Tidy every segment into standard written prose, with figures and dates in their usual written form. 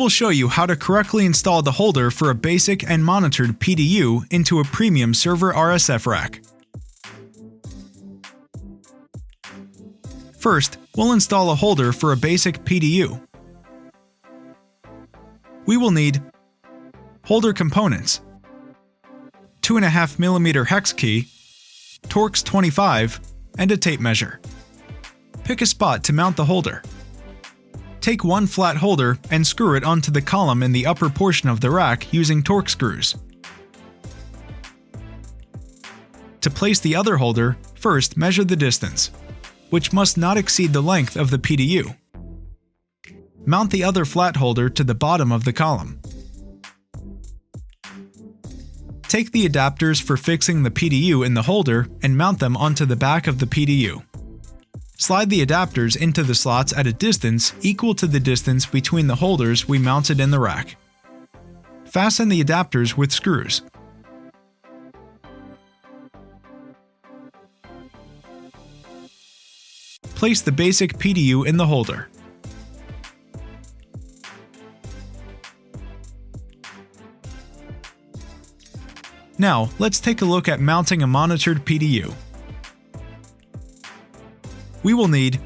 will show you how to correctly install the holder for a basic and monitored PDU into a premium server RSF rack. First, we'll install a holder for a basic PDU. We will need holder components, 2.5mm hex key, Torx 25, and a tape measure. Pick a spot to mount the holder. Take one flat holder and screw it onto the column in the upper portion of the rack using Torx screws. To place the other holder, first measure the distance, which must not exceed the length of the PDU. Mount the other flat holder to the bottom of the column. Take the adapters for fixing the PDU in the holder and mount them onto the back of the PDU. Slide the adapters into the slots at a distance equal to the distance between the holders we mounted in the rack. Fasten the adapters with screws. Place the basic PDU in the holder. Now, let's take a look at mounting a monitored PDU. We will need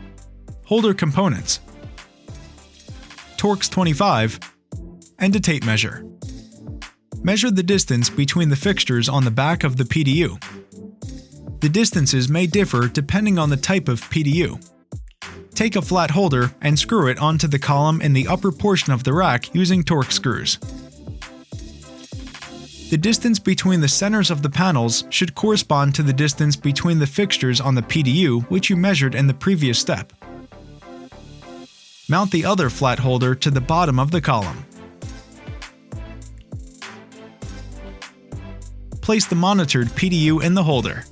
holder components, Torx 25, and a tape measure. Measure the distance between the fixtures on the back of the PDU. The distances may differ depending on the type of PDU. Take a flat holder and screw it onto the column in the upper portion of the rack using Torx screws. The distance between the centers of the panels should correspond to the distance between the fixtures on the PDU which you measured in the previous step. Mount the other flat holder to the bottom of the column. Place the monitored PDU in the holder.